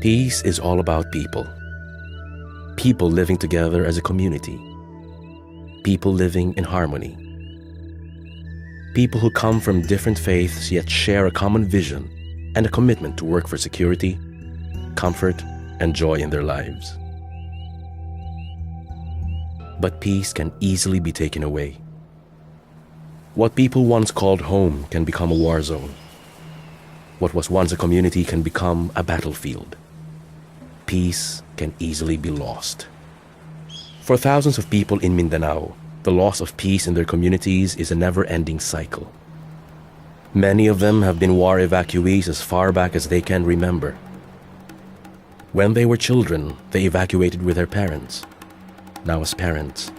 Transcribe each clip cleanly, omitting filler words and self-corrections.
Peace is all about people. People living together as a community. People living in harmony. People who come from different faiths yet share a common vision and a commitment to work for security, comfort, and joy in their lives. But peace can easily be taken away. What people once called home can become a war zone. What was once a community can become a battlefield. Peace can easily be lost. For thousands of people in Mindanao, the loss of peace in their communities is a never-ending cycle. Many of them have been war evacuees as far back as they can remember. When they were children, they evacuated with their parents. Now as parents,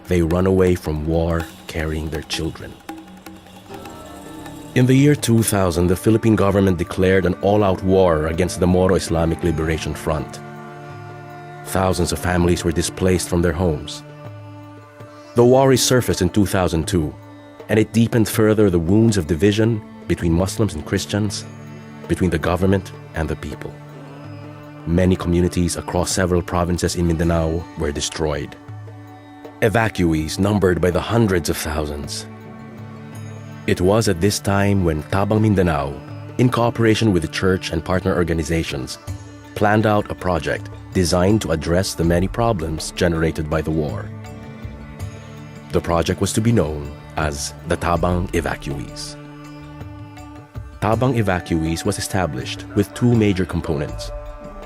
they run away from war carrying their children. In the year 2000, the Philippine government declared an all-out war against the Moro Islamic Liberation Front. Thousands of families were displaced from their homes. The war resurfaced in 2002, and it deepened further the wounds of division between Muslims and Christians, between the government and the people. Many communities across several provinces in Mindanao were destroyed. Evacuees numbered by the hundreds of thousands. It was at this time when Tabang Mindanao, in cooperation with the church and partner organizations, planned out a project designed to address the many problems generated by the war. The project was to be known as the Tabang Evacuees. Tabang Evacuees was established with two major components.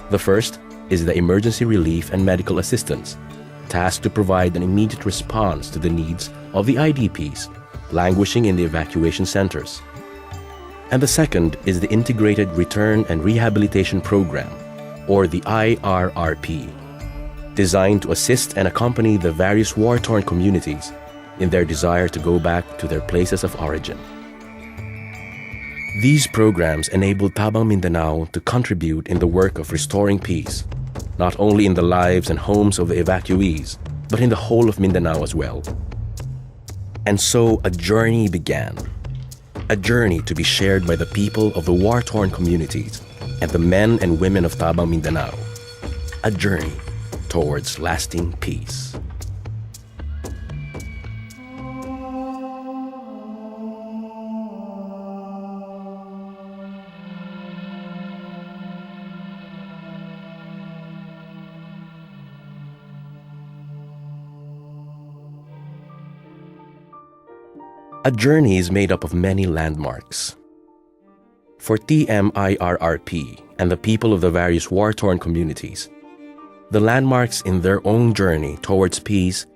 The first is the Emergency Relief and Medical Assistance, tasked to provide an immediate response to the needs of the IDPs languishing in the evacuation centers. And the second is the Integrated Return and Rehabilitation Program, or the IRRP, designed to assist and accompany the various war-torn communities in their desire to go back to their places of origin. These programs enabled Tabang Mindanao to contribute in the work of restoring peace, not only in the lives and homes of the evacuees, but in the whole of Mindanao as well. And so a journey began, a journey to be shared by the people of the war-torn communities and the men and women of Tabang Mindanao, a journey towards lasting peace. A journey is made up of many landmarks. For TMIRRP and the people of the various war-torn communities, the landmarks in their own journey towards peace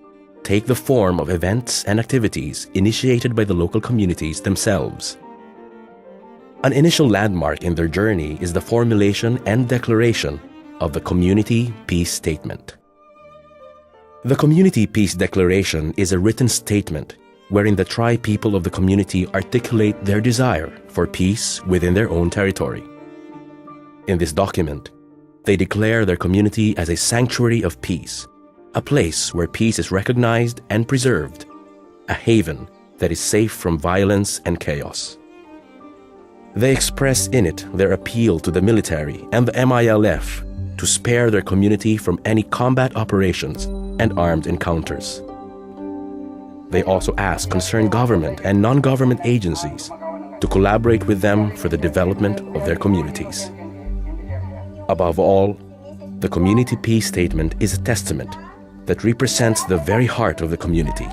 take the form of events and activities initiated by the local communities themselves. An initial landmark in their journey is the formulation and declaration of the Community Peace Statement. The Community Peace Declaration is a written statement wherein the tri-people of the community articulate their desire for peace within their own territory. In this document, they declare their community as a sanctuary of peace, a place where peace is recognized and preserved, a haven that is safe from violence and chaos. They express in it their appeal to the military and the MILF to spare their community from any combat operations and armed encounters. They also ask concerned government and non-government agencies to collaborate with them for the development of their communities. Above all, the Community Peace Statement is a testament that represents the very heart of the community.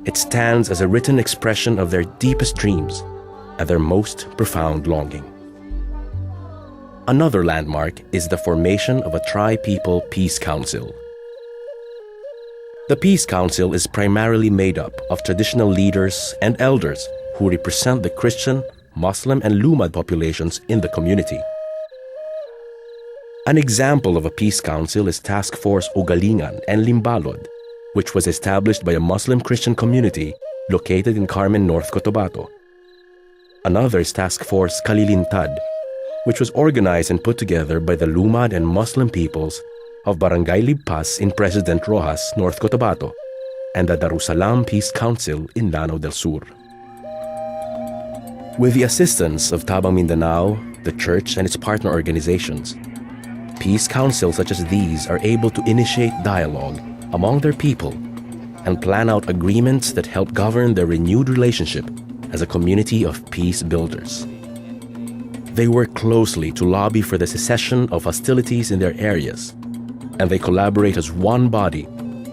It stands as a written expression of their deepest dreams and their most profound longing. Another landmark is the formation of a Tri-People Peace Council. The Peace Council is primarily made up of traditional leaders and elders who represent the Christian, Muslim, and Lumad populations in the community. An example of a Peace Council is Task Force Ugalingan and Limbalod, which was established by a Muslim Christian community located in Carmen, North Cotabato. Another is Task Force Kalilintad, which was organized and put together by the Lumad and Muslim peoples of Barangay Libpas in President Rojas, North Cotabato, and the Darussalam Peace Council in Lanao del Sur. With the assistance of Tabang Mindanao, the church and its partner organizations, peace councils such as these are able to initiate dialogue among their people and plan out agreements that help govern their renewed relationship as a community of peace builders. They work closely to lobby for the cessation of hostilities in their areas, and they collaborate as one body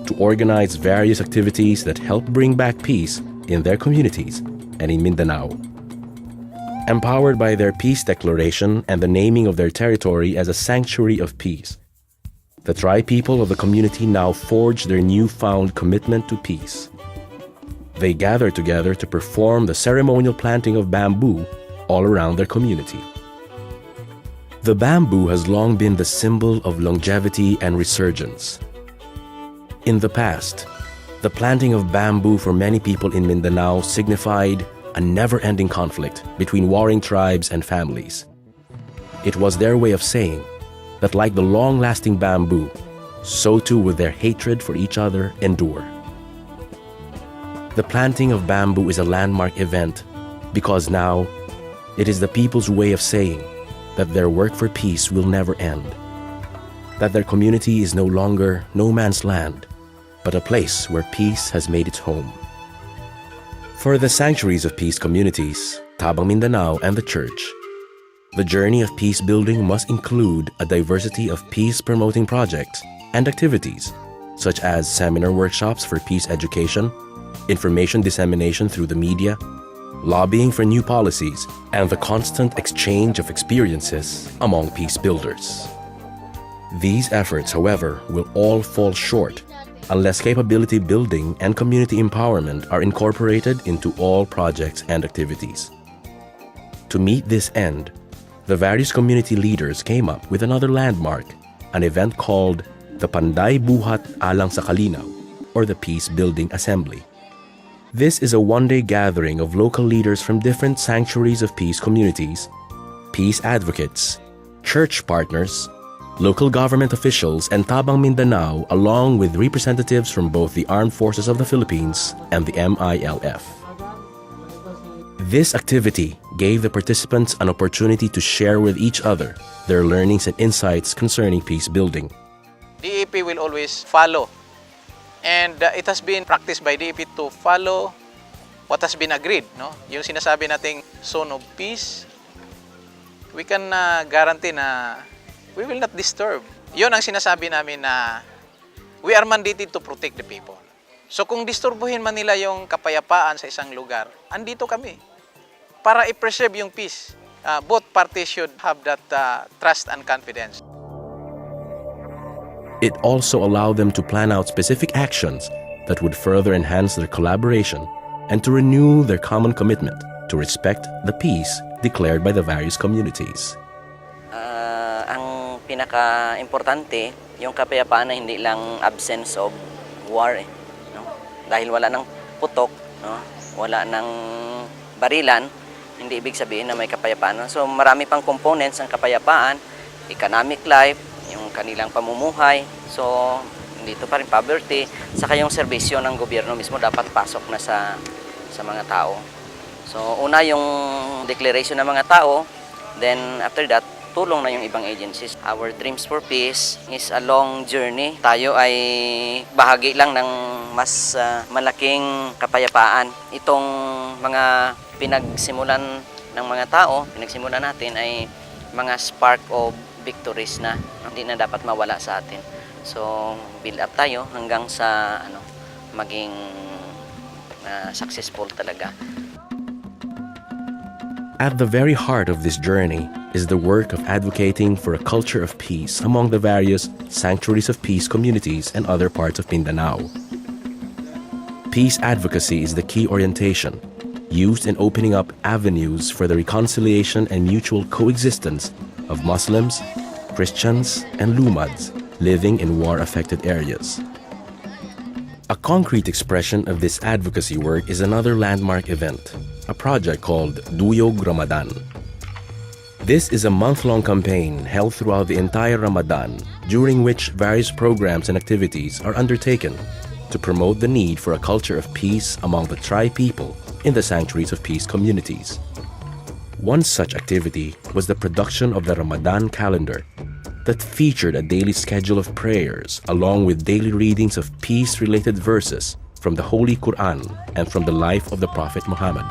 to organize various activities that help bring back peace in their communities and in Mindanao. Empowered by their peace declaration and the naming of their territory as a sanctuary of peace, the tri-people of the community now forge their newfound commitment to peace. They gather together to perform the ceremonial planting of bamboo all around their community. The bamboo has long been the symbol of longevity and resurgence. In the past, the planting of bamboo for many people in Mindanao signified a never-ending conflict between warring tribes and families. It was their way of saying that like the long-lasting bamboo, so too would their hatred for each other endure. The planting of bamboo is a landmark event because now it is the people's way of saying that their work for peace will never end, that their community is no longer no man's land, but a place where peace has made its home. For the sanctuaries of peace communities, Tabang Mindanao and the Church, the journey of peace building must include a diversity of peace-promoting projects and activities, such as seminar workshops for peace education, information dissemination through the media, lobbying for new policies, and the constant exchange of experiences among peace builders. These efforts, however, will all fall short unless capability building and community empowerment are incorporated into all projects and activities. To meet this end, the various community leaders came up with another landmark, an event called the Panday Buhat Alang sa Kalinaw, or the Peace Building Assembly. This is a one-day gathering of local leaders from different sanctuaries of peace communities, peace advocates, church partners, local government officials, and Tabang Mindanao, along with representatives from both the Armed Forces of the Philippines and the MILF. This activity gave the participants an opportunity to share with each other their learnings and insights concerning peace building. DEP will always follow, and it has been practiced by DEP to follow what has been agreed. No? Yung sinasabi nating zone of peace, we can guarantee na we will not disturb. Yun ang sinasabi namin na we are mandated to protect the people. So kung disturbuhin man nila yung kapayapaan sa isang lugar, andito kami para i-preserve yung peace. Both parties should have that trust and confidence. It also allowed them to plan out specific actions that would further enhance their collaboration and to renew their common commitment to respect the peace declared by the various communities. Ang pinaka-importante, yung kapayapaan na hindi lang absence of war. No? Dahil wala ng putok, no? Wala ng barilan, hindi ibig sabihin na may kapayapaan. So marami pang components ng kapayapaan, economic life, yung kanilang pamumuhay. So dito pa rin poverty, saka yung serbisyo ng gobyerno mismo dapat pasok na sa mga tao. So una yung declaration ng mga tao, then after that, tulong na yung ibang agencies. Our Dreams for Peace is a long journey. Tayo ay bahagi lang ng mas malaking kapayapaan. Itong mga pinagsimulan ng mga tao, pinagsimulan natin ay mga spark of victories na hindi na dapat mawala sa atin. So, build up tayo hanggang sa maging successful talaga. At the very heart of this journey is the work of advocating for a culture of peace among the various sanctuaries of peace communities and other parts of Mindanao. Peace advocacy is the key orientation used in opening up avenues for the reconciliation and mutual coexistence of Muslims, Christians, and Lumads living in war-affected areas. A concrete expression of this advocacy work is another landmark event, a project called Duyog Ramadan. This is a month-long campaign held throughout the entire Ramadan, during which various programs and activities are undertaken to promote the need for a culture of peace among the tri-people in the sanctuaries of peace communities. One such activity was the production of the Ramadan calendar that featured a daily schedule of prayers along with daily readings of peace-related verses from the Holy Quran and from the life of the Prophet Muhammad.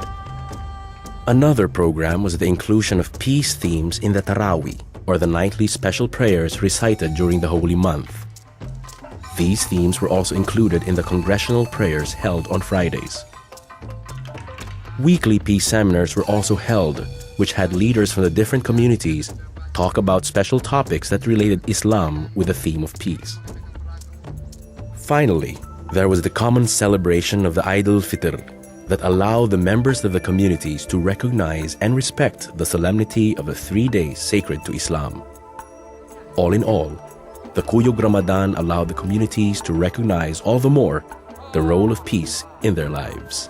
Another program was the inclusion of peace themes in the Taraweeh, or the nightly special prayers recited during the holy month. These themes were also included in the congressional prayers held on Fridays. Weekly peace seminars were also held, which had leaders from the different communities talk about special topics that related Islam with the theme of peace. Finally, there was the common celebration of the Eid al-Fitr that allowed the members of the communities to recognize and respect the solemnity of the 3 days sacred to Islam. All in all, the Kuyog Ramadan allowed the communities to recognize all the more the role of peace in their lives.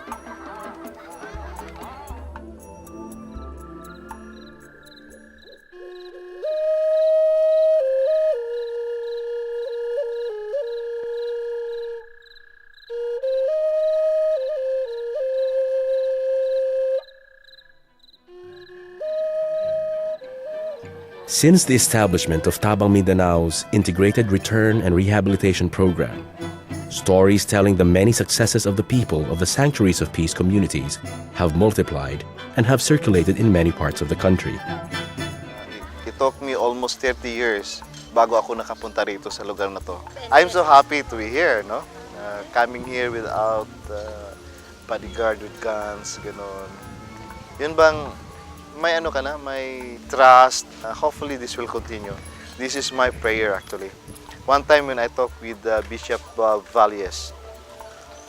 Since the establishment of Tabang Mindanao's Integrated Return and Rehabilitation Program, stories telling the many successes of the people of the Sanctuaries of Peace communities have multiplied and have circulated in many parts of the country. It took me almost 30 years bago ako nakapunta rito sa lugar na to. I'm so happy to be here, no? Coming here without bodyguard with guns, ganon. Yun bang may ano ka na, may trust. Hopefully this will continue. This is my prayer actually. One time when I talked with Bishop Valles,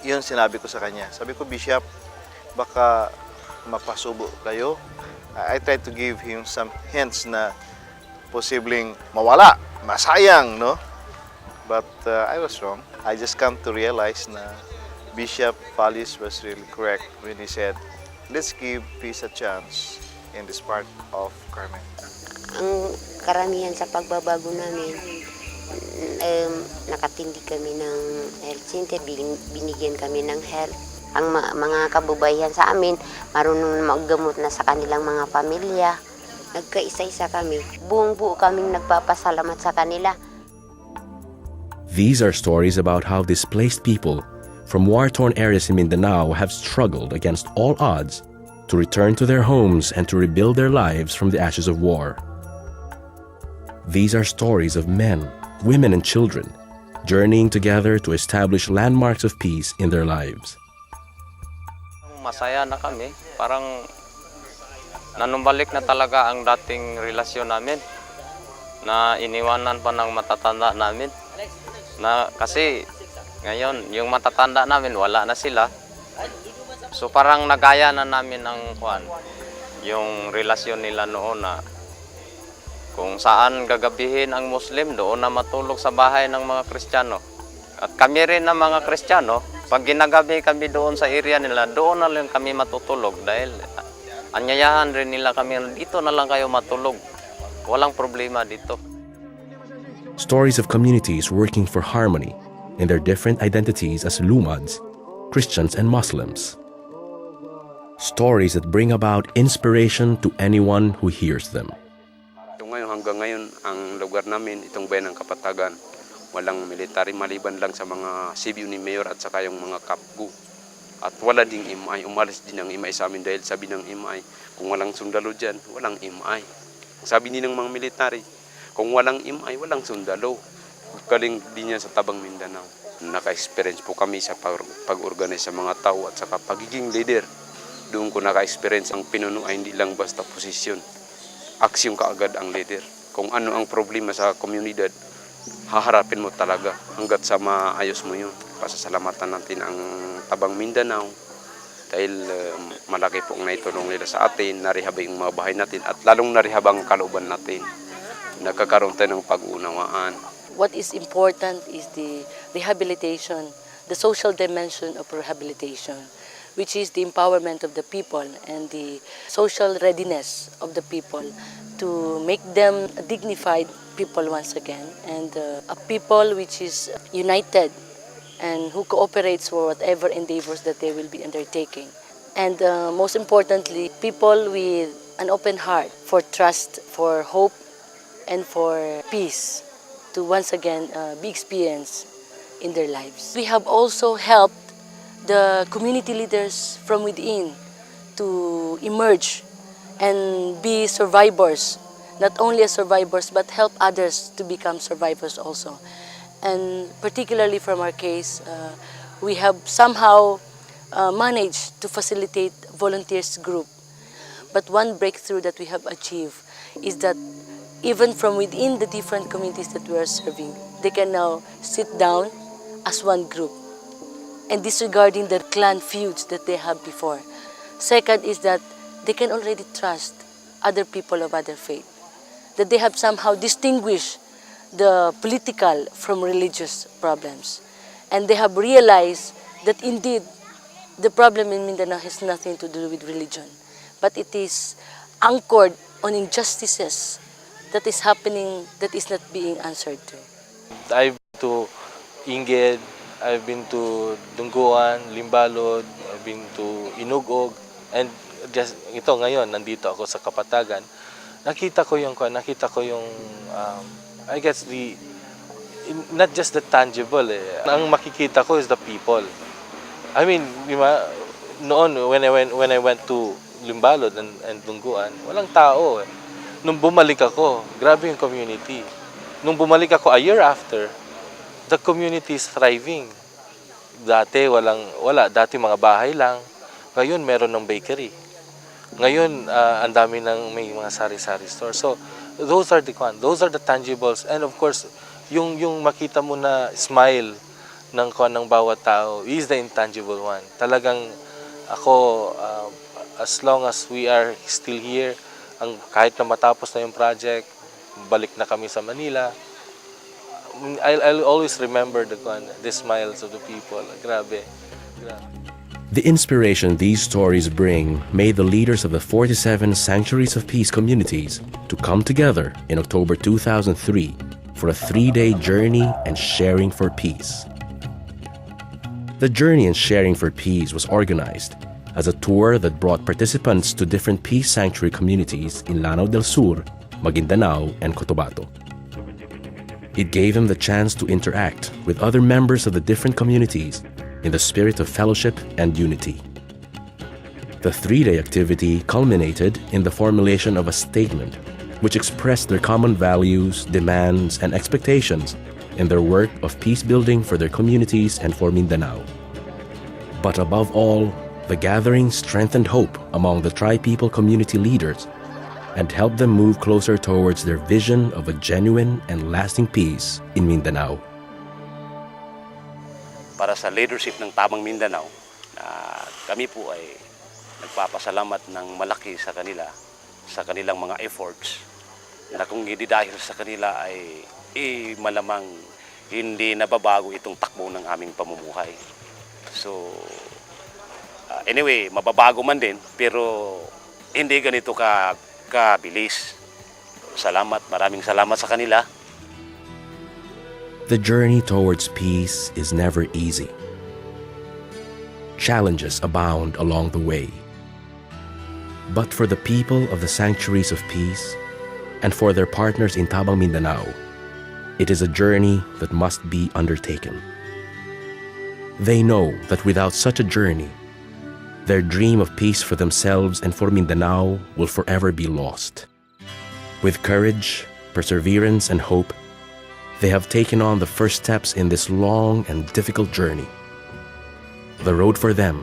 yun sinabi ko sa kanya. Sabi ko, Bishop, baka mapasubo kayo. I tried to give him some hints na posibleng mawala, masayang, no? But I was wrong. I just come to realize na Bishop Valles was really correct when he said, let's give peace a chance in this part of Carmen. Ang karamihan sa pagbabago namin, nakatindi kami ng health center, binigyan kami ng health. Ang mga kababayan sa amin, marunong maggamot na sa kanilang mga pamilya. Nagkaisa-isa kami. Buong-buo kaming nagpapasalamat sa kanila. These are stories about how displaced people from war-torn areas in Mindanao have struggled against all odds to return to their homes and to rebuild their lives from the ashes of war. These are stories of men, women, and children journeying together to establish landmarks of peace in their lives. Masaya na kami, parang nanumbalik na talaga ang dating relasyon namin na iniwanan pa ng matatanda namin. Na kasi ngayon yung matatanda namin wala na sila. So parang nagaya na namin ang yung relasyon nila noon na kung saan gagabihin ang Muslim, doon na matulog sa bahay ng mga Kristiyano. At kami rin na mga Kristiyano, pag ginagabi kami doon sa area nila, doon na lang kami matutulog dahil anyayahan rin nila kami, dito na lang kayo matulog. Walang problema dito. Stories of communities working for harmony in their different identities as Lumads, Christians, and Muslims. Stories that bring about inspiration to anyone who hears them. Hanggang ngayon, ang lugar namin, itong bayan ng Kapatagan, walang military maliban lang sa mga sibyo ni Mayor at saka yung mga kapgu. At wala ding imay, umalis din ang imay sa amin dahil sabi ng imay, kung walang sundalo dyan, walang imay. Sabi din ng mga military, kung walang imay, walang sundalo. Galing din yan sa Tabang Mindanao. Naka-experience po kami sa pag-organize sa mga tao at saka pagiging leader. Doon ko naka-experience ang pinuno ay hindi lang basta posisyon. Aksyon kaagad ang leader. Kung ano ang problema sa komunidad, haharapin mo talaga hanggat sa maayos mo yun. Pasasalamatan natin ang Tabang Mindanao dahil malaki pong naitulong nila sa atin, narehab yung mga bahay natin at lalong narehab ang kalooban natin. Nagkakaroon tayo ng pag-uunawaan. What is important is the rehabilitation, the social dimension of rehabilitation, which is the empowerment of the people and the social readiness of the people to make them dignified people once again, and a people which is united and who cooperates for whatever endeavors that they will be undertaking. And most importantly, people with an open heart for trust, for hope, and for peace to once again be experienced in their lives. We have also helped the community leaders from within to emerge and be survivors, not only as survivors but help others to become survivors also. And particularly from our case, we have somehow managed to facilitate volunteers group. But one breakthrough that we have achieved is that even from within the different communities that we are serving, they can now sit down as one group and disregarding the clan feuds that they have before. Second is that they can already trust other people of other faith, that they have somehow distinguished the political from religious problems. And they have realized that indeed the problem in Mindanao has nothing to do with religion, but it is anchored on injustices that is happening that is not being answered to. I've been to Inged, I've been to Dungguan, Limbalod, I've been to Inugog, and just ito ngayon nandito ako sa Kapatagan. Nakita ko yung I guess not just the tangible Ang makikita ko is the people. I mean, noon when I went to Limbalod and Dungguan, walang tao Nung bumalik ako, grabe yung community. Nung bumalik ako a year after, the community is thriving. Dati dati mga bahay lang. Ngayon meron ng bakery. Ngayon ang dami ng may mga sari-sari store. So those are the tangibles, and of course yung makita mo na smile ng bawat tao is the intangible one. Talagang ako as long as we are still here, kahit na matapos na yung project, balik na kami sa Manila, I'll always remember the smiles of the people. Grabe. The inspiration these stories bring made the leaders of the 47 Sanctuaries of Peace communities to come together in October 2003 for a 3-day journey and sharing for peace. The Journey and Sharing for Peace was organized as a tour that brought participants to different peace sanctuary communities in Lanao del Sur, Maguindanao, and Cotabato. It gave them the chance to interact with other members of the different communities in the spirit of fellowship and unity. The 3-day activity culminated in the formulation of a statement which expressed their common values, demands, and expectations in their work of peace building for their communities and for Mindanao. But above all, the gathering strengthened hope among the tri-people community leaders and helped them move closer towards their vision of a genuine and lasting peace in Mindanao. Para sa leadership ng Tabang Mindanao, kami po ay nagpapasalamat ng malaki sa kanila, sa kanilang mga efforts, na kung hindi dahil sa kanila ay malamang hindi nababago itong takbo ng aming pamumuhay. So, anyway, mababago man din, pero hindi ganito kabilis. Maraming salamat sa kanila. The journey towards peace is never easy. Challenges abound along the way. But for the people of the Sanctuaries of Peace and for their partners in Tabang Mindanao, it is a journey that must be undertaken. They know that without such a journey, their dream of peace for themselves and for Mindanao will forever be lost. With courage, perseverance, and hope, they have taken on the first steps in this long and difficult journey. The road for them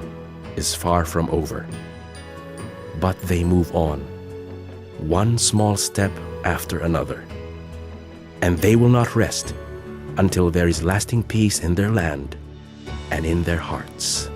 is far from over. But they move on, one small step after another. And they will not rest until there is lasting peace in their land and in their hearts.